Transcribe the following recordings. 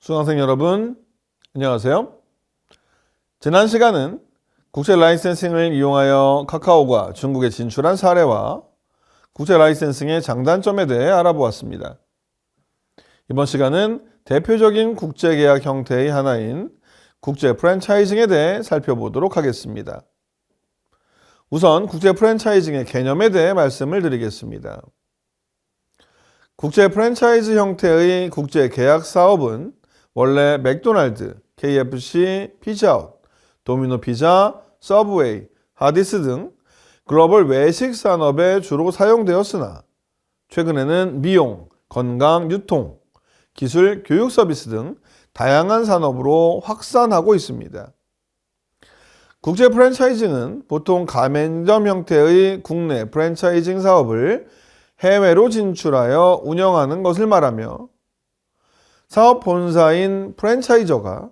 수강생 여러분, 안녕하세요. 지난 시간은 국제 라이센싱을 이용하여 카카오가 중국에 진출한 사례와 국제 라이센싱의 장단점에 대해 알아보았습니다. 이번 시간은 대표적인 국제 계약 형태의 하나인 국제 프랜차이징에 대해 살펴보도록 하겠습니다. 우선 국제 프랜차이징의 개념에 대해 말씀을 드리겠습니다. 국제 프랜차이즈 형태의 국제 계약 사업은 원래 맥도날드, KFC, 피자헛, 도미노 피자, 서브웨이, 하디스 등 글로벌 외식 산업에 주로 사용되었으나 최근에는 미용, 건강, 유통, 기술, 교육 서비스 등 다양한 산업으로 확산하고 있습니다. 국제 프랜차이징은 보통 가맹점 형태의 국내 프랜차이징 사업을 해외로 진출하여 운영하는 것을 말하며 사업 본사인 프랜차이저가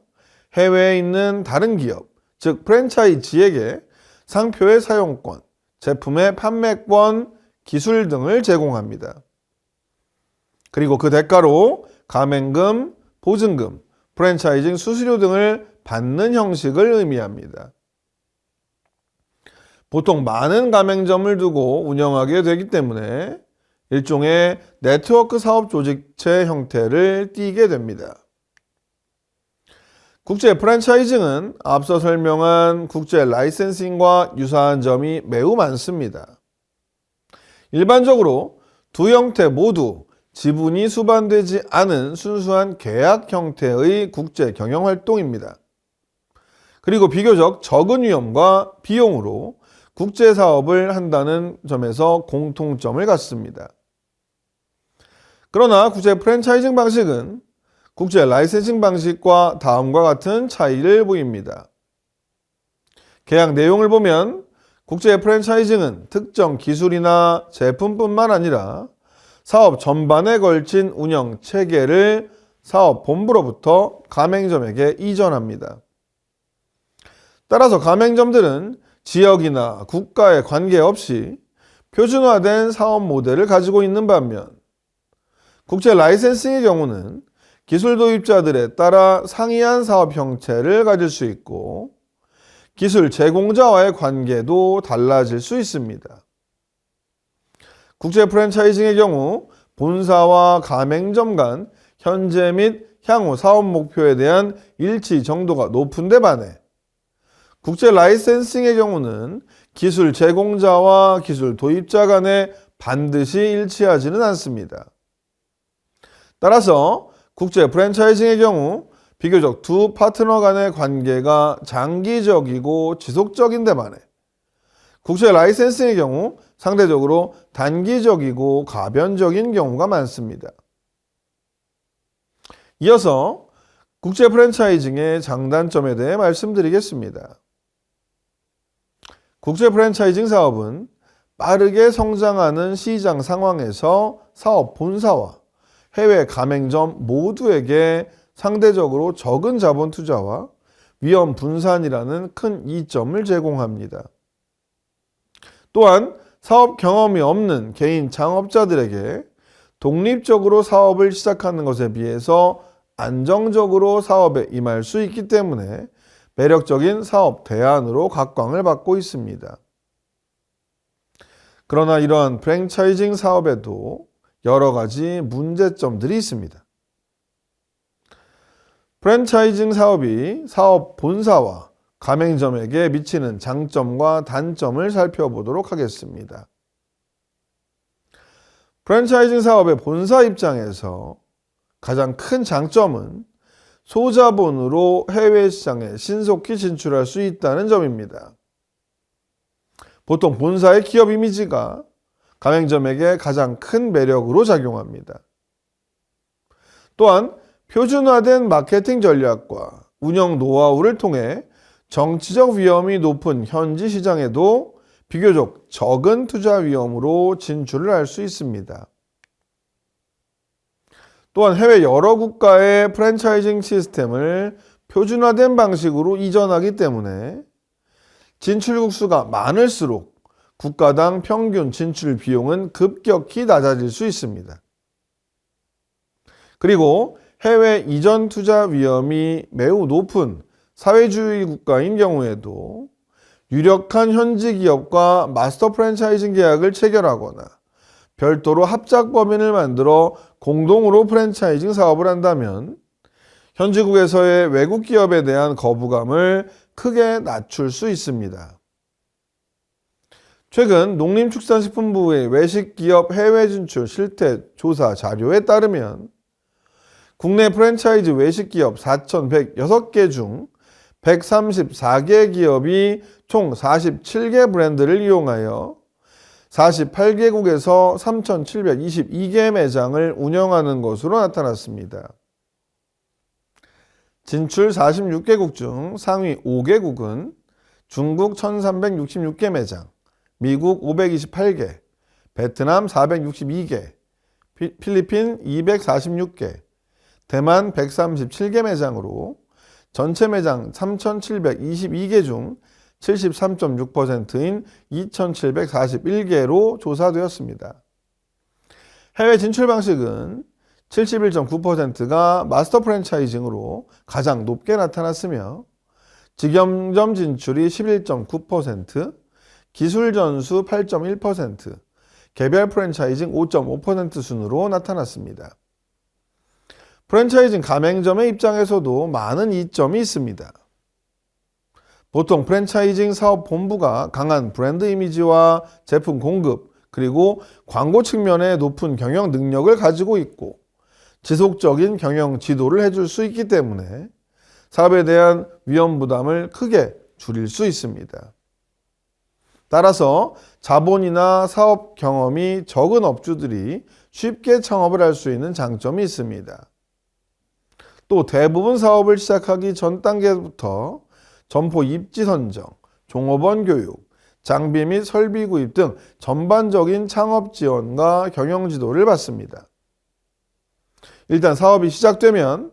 해외에 있는 다른 기업, 즉 프랜차이지에게 상표의 사용권, 제품의 판매권, 기술 등을 제공합니다. 그리고 그 대가로 가맹금, 보증금, 프랜차이징 수수료 등을 받는 형식을 의미합니다. 보통 많은 가맹점을 두고 운영하게 되기 때문에 일종의 네트워크 사업 조직체 형태를 띠게 됩니다. 국제 프랜차이징은 앞서 설명한 국제 라이센싱과 유사한 점이 매우 많습니다. 일반적으로 두 형태 모두 지분이 수반되지 않은 순수한 계약 형태의 국제 경영 활동입니다. 그리고 비교적 적은 위험과 비용으로 국제 사업을 한다는 점에서 공통점을 갖습니다. 그러나 국제 프랜차이징 방식은 국제 라이센싱 방식과 다음과 같은 차이를 보입니다. 계약 내용을 보면 국제 프랜차이징은 특정 기술이나 제품뿐만 아니라 사업 전반에 걸친 운영 체계를 사업 본부로부터 가맹점에게 이전합니다. 따라서 가맹점들은 지역이나 국가에 관계없이 표준화된 사업 모델을 가지고 있는 반면 국제 라이센싱의 경우는 기술 도입자들에 따라 상이한 사업 형태를 가질 수 있고 기술 제공자와의 관계도 달라질 수 있습니다. 국제 프랜차이징의 경우 본사와 가맹점 간 현재 및 향후 사업 목표에 대한 일치 정도가 높은 데 반해 국제 라이센싱의 경우는 기술 제공자와 기술 도입자 간에 반드시 일치하지는 않습니다. 따라서 국제 프랜차이징의 경우 비교적 두 파트너 간의 관계가 장기적이고 지속적인 데 반해 국제 라이센싱의 경우 상대적으로 단기적이고 가변적인 경우가 많습니다. 이어서 국제 프랜차이징의 장단점에 대해 말씀드리겠습니다. 국제 프랜차이징 사업은 빠르게 성장하는 시장 상황에서 사업 본사와 해외 가맹점 모두에게 상대적으로 적은 자본 투자와 위험 분산이라는 큰 이점을 제공합니다. 또한 사업 경험이 없는 개인 창업자들에게 독립적으로 사업을 시작하는 것에 비해서 안정적으로 사업에 임할 수 있기 때문에 매력적인 사업 대안으로 각광을 받고 있습니다. 그러나 이러한 프랜차이징 사업에도 여러 가지 문제점들이 있습니다. 프랜차이징 사업이 사업 본사와 가맹점에게 미치는 장점과 단점을 살펴보도록 하겠습니다. 프랜차이징 사업의 본사 입장에서 가장 큰 장점은 소자본으로 해외 시장에 신속히 진출할 수 있다는 점입니다. 보통 본사의 기업 이미지가 가맹점에게 가장 큰 매력으로 작용합니다. 또한 표준화된 마케팅 전략과 운영 노하우를 통해 정치적 위험이 높은 현지 시장에도 비교적 적은 투자 위험으로 진출을 할 수 있습니다. 또한 해외 여러 국가의 프랜차이징 시스템을 표준화된 방식으로 이전하기 때문에 진출국 수가 많을수록 국가당 평균 진출 비용은 급격히 낮아질 수 있습니다. 그리고 해외 이전 투자 위험이 매우 높은 사회주의 국가인 경우에도 유력한 현지 기업과 마스터 프랜차이징 계약을 체결하거나 별도로 합작 법인을 만들어 공동으로 프랜차이징 사업을 한다면 현지국에서의 외국 기업에 대한 거부감을 크게 낮출 수 있습니다. 최근 농림축산식품부의 외식기업 해외 진출 실태 조사 자료에 따르면 국내 프랜차이즈 외식기업 4,106개 중 134개 기업이 총 47개 브랜드를 이용하여 48개국에서 3,722개 매장을 운영하는 것으로 나타났습니다. 진출 46개국 중 상위 5개국은 중국 1,366개 매장, 미국 528개, 베트남 462개, 필리핀 246개, 대만 137개 매장으로 전체 매장 3,722개 중 73.6%인 2,741개로 조사되었습니다. 해외 진출 방식은 71.9%가 마스터 프랜차이징으로 가장 높게 나타났으며 직영점 진출이 11.9%, 기술 전수 8.1%, 개별 프랜차이징 5.5% 순으로 나타났습니다. 프랜차이징 가맹점의 입장에서도 많은 이점이 있습니다. 보통 프랜차이징 사업 본부가 강한 브랜드 이미지와 제품 공급, 그리고 광고 측면의 높은 경영 능력을 가지고 있고 지속적인 경영 지도를 해줄 수 있기 때문에 사업에 대한 위험 부담을 크게 줄일 수 있습니다. 따라서 자본이나 사업 경험이 적은 업주들이 쉽게 창업을 할 수 있는 장점이 있습니다. 또 대부분 사업을 시작하기 전 단계부터 점포 입지 선정, 종업원 교육, 장비 및 설비 구입 등 전반적인 창업 지원과 경영 지도를 받습니다. 일단 사업이 시작되면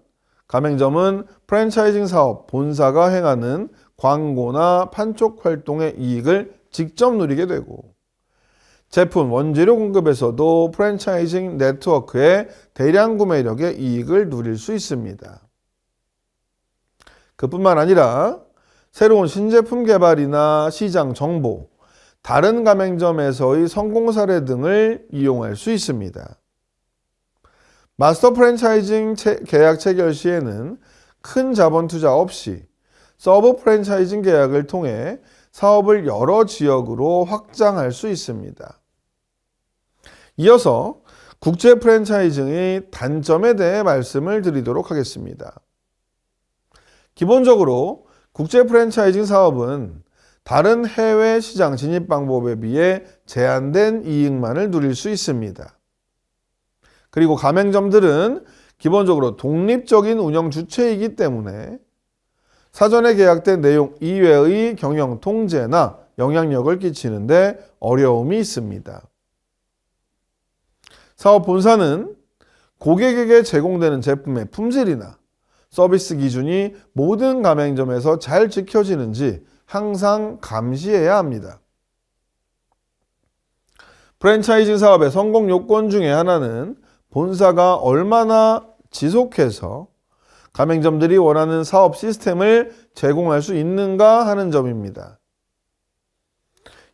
가맹점은 프랜차이징 사업 본사가 행하는 광고나 판촉 활동의 이익을 직접 누리게 되고 제품 원재료 공급에서도 프랜차이징 네트워크의 대량 구매력의 이익을 누릴 수 있습니다. 그뿐만 아니라 새로운 신제품 개발이나 시장 정보, 다른 가맹점에서의 성공 사례 등을 이용할 수 있습니다. 마스터 프랜차이징 계약 체결 시에는 큰 자본 투자 없이 서브 프랜차이징 계약을 통해 사업을 여러 지역으로 확장할 수 있습니다. 이어서 국제 프랜차이징의 단점에 대해 말씀을 드리도록 하겠습니다. 기본적으로 국제 프랜차이징 사업은 다른 해외 시장 진입 방법에 비해 제한된 이익만을 누릴 수 있습니다. 그리고 가맹점들은 기본적으로 독립적인 운영 주체이기 때문에 사전에 계약된 내용 이외의 경영 통제나 영향력을 끼치는데 어려움이 있습니다. 사업 본사는 고객에게 제공되는 제품의 품질이나 서비스 기준이 모든 가맹점에서 잘 지켜지는지 항상 감시해야 합니다. 프랜차이징 사업의 성공 요건 중에 하나는 본사가 얼마나 지속해서 가맹점들이 원하는 사업 시스템을 제공할 수 있는가 하는 점입니다.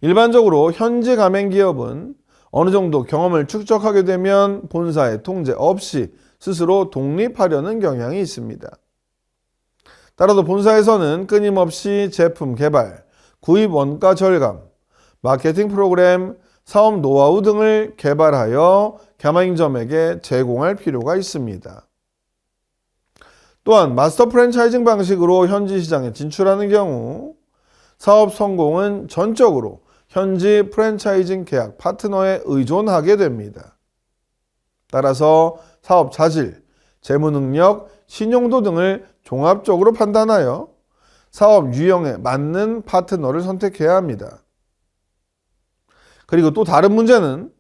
일반적으로 현지 가맹기업은 어느 정도 경험을 축적하게 되면 본사의 통제 없이 스스로 독립하려는 경향이 있습니다. 따라서 본사에서는 끊임없이 제품 개발, 구입 원가 절감, 마케팅 프로그램, 사업 노하우 등을 개발하여 가맹점에게 제공할 필요가 있습니다. 또한 마스터 프랜차이징 방식으로 현지 시장에 진출하는 경우 사업 성공은 전적으로 현지 프랜차이징 계약 파트너에 의존하게 됩니다. 따라서 사업 자질, 재무 능력, 신용도 등을 종합적으로 판단하여 사업 유형에 맞는 파트너를 선택해야 합니다. 그리고 또 다른 문제는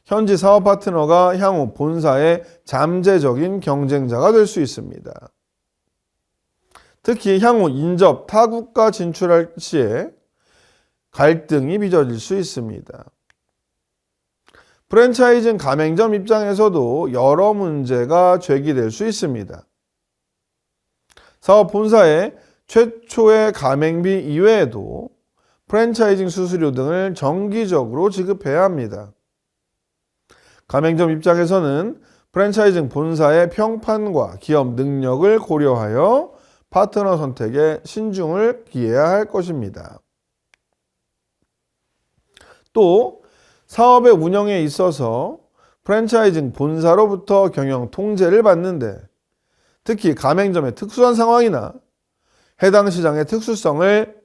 현지 사업 파트너가 향후 본사의 잠재적인 경쟁자가 될 수 있습니다. 특히 향후 인접 타국가 진출할 시에 갈등이 빚어질 수 있습니다. 프랜차이징 가맹점 입장에서도 여러 문제가 제기될 수 있습니다. 사업 본사의 최초의 가맹비 이외에도 프랜차이징 수수료 등을 정기적으로 지급해야 합니다. 가맹점 입장에서는 프랜차이징 본사의 평판과 기업 능력을 고려하여 파트너 선택에 신중을 기해야 할 것입니다. 또 사업의 운영에 있어서 프랜차이징 본사로부터 경영 통제를 받는데 특히 가맹점의 특수한 상황이나 해당 시장의 특수성을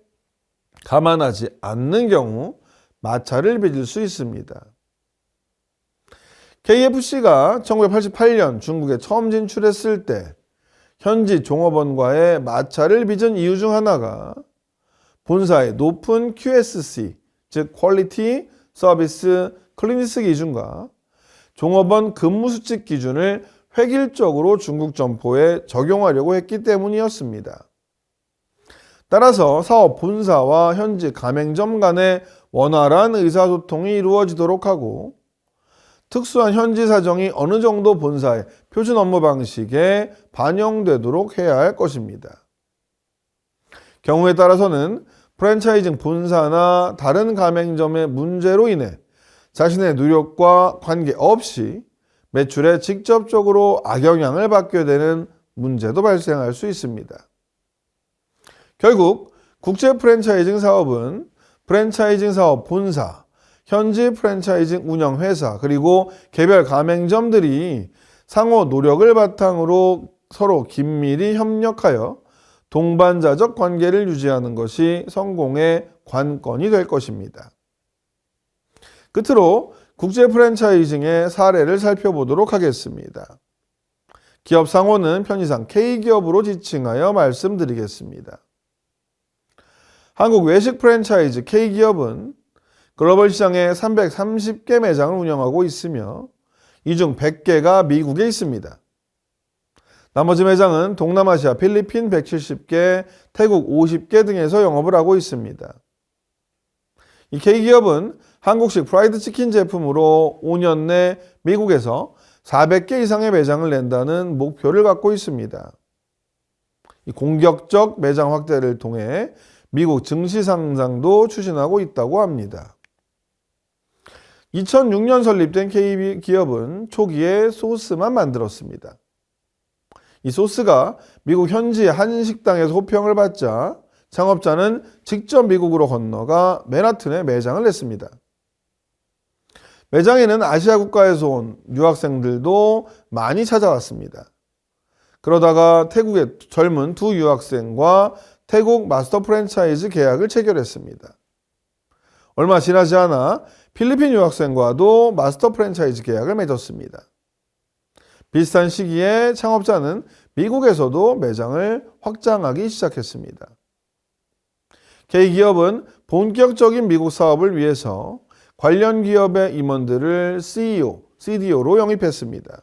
감안하지 않는 경우 마찰을 빚을 수 있습니다. KFC가 1988년 중국에 처음 진출했을 때 현지 종업원과의 마찰을 빚은 이유 중 하나가 본사의 높은 QSC, 즉 퀄리티, 서비스, 클리니스 기준과 종업원 근무 수칙 기준을 획일적으로 중국 점포에 적용하려고 했기 때문이었습니다. 따라서 사업 본사와 현지 가맹점 간의 원활한 의사소통이 이루어지도록 하고 특수한 현지 사정이 어느 정도 본사의 표준 업무 방식에 반영되도록 해야 할 것입니다. 경우에 따라서는 프랜차이징 본사나 다른 가맹점의 문제로 인해 자신의 노력과 관계없이 매출에 직접적으로 악영향을 받게 되는 문제도 발생할 수 있습니다. 결국 국제 프랜차이징 사업은 프랜차이징 사업 본사, 현지 프랜차이징 운영 회사, 그리고 개별 가맹점들이 상호 노력을 바탕으로 서로 긴밀히 협력하여 동반자적 관계를 유지하는 것이 성공의 관건이 될 것입니다. 끝으로 국제 프랜차이징의 사례를 살펴보도록 하겠습니다. 기업 상호는 편의상 K기업으로 지칭하여 말씀드리겠습니다. 한국 외식 프랜차이즈 K기업은 글로벌 시장에 330개 매장을 운영하고 있으며 이 중 100개가 미국에 있습니다. 나머지 매장은 동남아시아 필리핀 170개, 태국 50개 등에서 영업을 하고 있습니다. 이 K기업은 한국식 프라이드 치킨 제품으로 5년 내 미국에서 400개 이상의 매장을 낸다는 목표를 갖고 있습니다. 이 공격적 매장 확대를 통해 미국 증시 상장도 추진하고 있다고 합니다. 2006년 설립된 K기업은 초기에 소스만 만들었습니다. 이 소스가 미국 현지 한 식당에서 호평을 받자 창업자는 직접 미국으로 건너가 맨하튼에 매장을 냈습니다. 매장에는 아시아 국가에서 온 유학생들도 많이 찾아왔습니다. 그러다가 태국의 젊은 두 유학생과 태국 마스터 프랜차이즈 계약을 체결했습니다. 얼마 지나지 않아 필리핀 유학생과도 마스터 프랜차이즈 계약을 맺었습니다. 비슷한 시기에 창업자는 미국에서도 매장을 확장하기 시작했습니다. K기업은 본격적인 미국 사업을 위해서 관련 기업의 임원들을 CEO, CDO로 영입했습니다.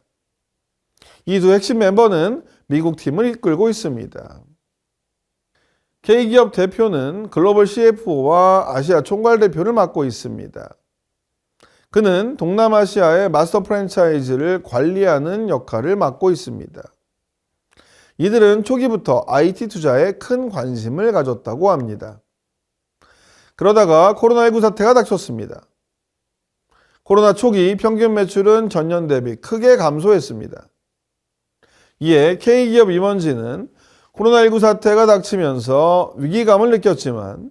이 두 핵심 멤버는 미국 팀을 이끌고 있습니다. K기업 대표는 글로벌 CFO와 아시아 총괄 대표를 맡고 있습니다. 그는 동남아시아의 마스터 프랜차이즈를 관리하는 역할을 맡고 있습니다. 이들은 초기부터 IT 투자에 큰 관심을 가졌다고 합니다. 그러다가 코로나19 사태가 닥쳤습니다. 코로나 초기 평균 매출은 전년 대비 크게 감소했습니다. 이에 K기업 임원진은 코로나19 사태가 닥치면서 위기감을 느꼈지만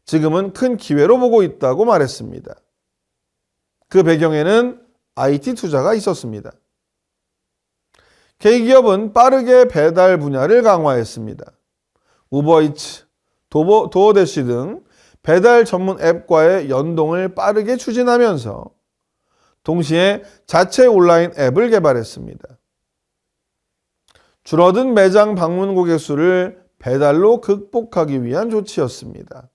지금은 큰 기회로 보고 있다고 말했습니다. 그 배경에는 IT 투자가 있었습니다. K기업은 빠르게 배달 분야를 강화했습니다. 우버이츠, 도어대시 등 배달 전문 앱과의 연동을 빠르게 추진하면서 동시에 자체 온라인 앱을 개발했습니다. 줄어든 매장 방문 고객 수를 배달로 극복하기 위한 조치였습니다.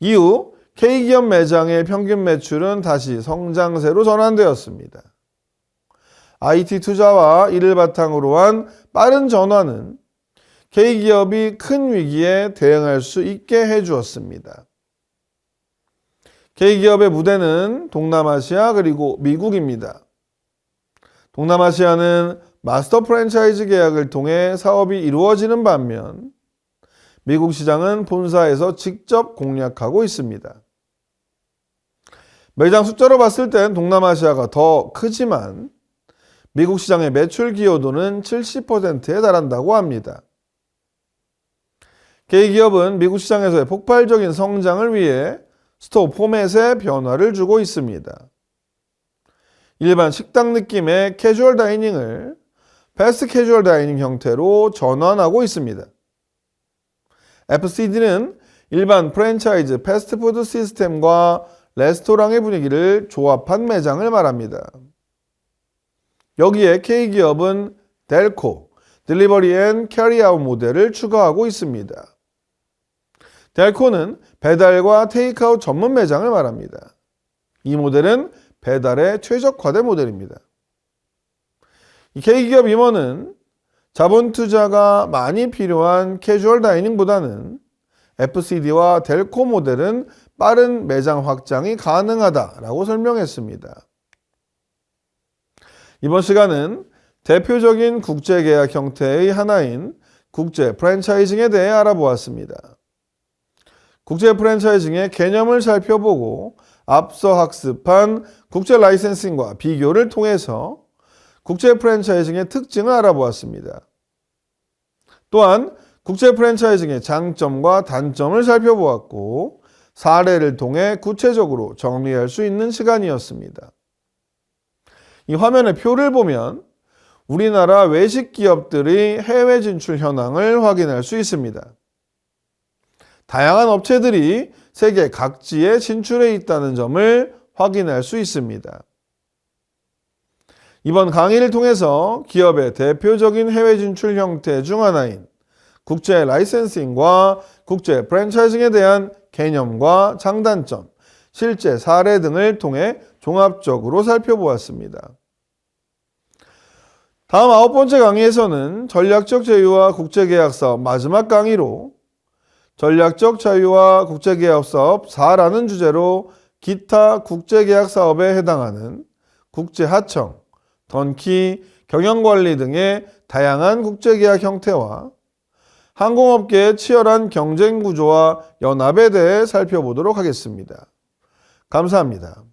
이후 K기업 매장의 평균 매출은 다시 성장세로 전환되었습니다. IT 투자와 이를 바탕으로 한 빠른 전환은 K기업이 큰 위기에 대응할 수 있게 해주었습니다. K기업의 무대는 동남아시아 그리고 미국입니다. 동남아시아는 마스터 프랜차이즈 계약을 통해 사업이 이루어지는 반면 미국 시장은 본사에서 직접 공략하고 있습니다. 매장 숫자로 봤을 땐 동남아시아가 더 크지만 미국 시장의 매출 기여도는 70%에 달한다고 합니다. K기업은 미국 시장에서의 폭발적인 성장을 위해 스토어 포맷에 변화를 주고 있습니다. 일반 식당 느낌의 캐주얼 다이닝을 패스트 캐주얼 다이닝 형태로 전환하고 있습니다. FCD는 일반 프랜차이즈 패스트푸드 시스템과 레스토랑의 분위기를 조합한 매장을 말합니다. 여기에 K기업은 델코, 딜리버리 앤 캐리아웃 모델을 추가하고 있습니다. 델코는 배달과 테이크아웃 전문 매장을 말합니다. 이 모델은 배달에 최적화된 모델입니다. K기업 임원은 자본 투자가 많이 필요한 캐주얼 다이닝보다는 FCD와 델코 모델은 빠른 매장 확장이 가능하다라고 설명했습니다. 이번 시간은 대표적인 국제계약 형태의 하나인 국제 프랜차이징에 대해 알아보았습니다. 국제 프랜차이징의 개념을 살펴보고 앞서 학습한 국제 라이센싱과 비교를 통해서 국제 프랜차이징의 특징을 알아보았습니다. 또한 국제 프랜차이징의 장점과 단점을 살펴보았고 사례를 통해 구체적으로 정리할 수 있는 시간이었습니다. 이 화면의 표를 보면 우리나라 외식 기업들의 해외 진출 현황을 확인할 수 있습니다. 다양한 업체들이 세계 각지에 진출해 있다는 점을 확인할 수 있습니다. 이번 강의를 통해서 기업의 대표적인 해외 진출 형태 중 하나인 국제 라이센싱과 국제 프랜차이징에 대한 개념과 장단점, 실제 사례 등을 통해 종합적으로 살펴보았습니다. 다음 9번째 강의에서는 전략적 제휴와 국제계약사업 마지막 강의로 전략적 자유와 국제계약사업 4라는 주제로 기타 국제계약사업에 해당하는 국제하청, 던키, 경영관리 등의 다양한 국제계약 형태와 항공업계의 치열한 경쟁 구조와 연합에 대해 살펴보도록 하겠습니다. 감사합니다.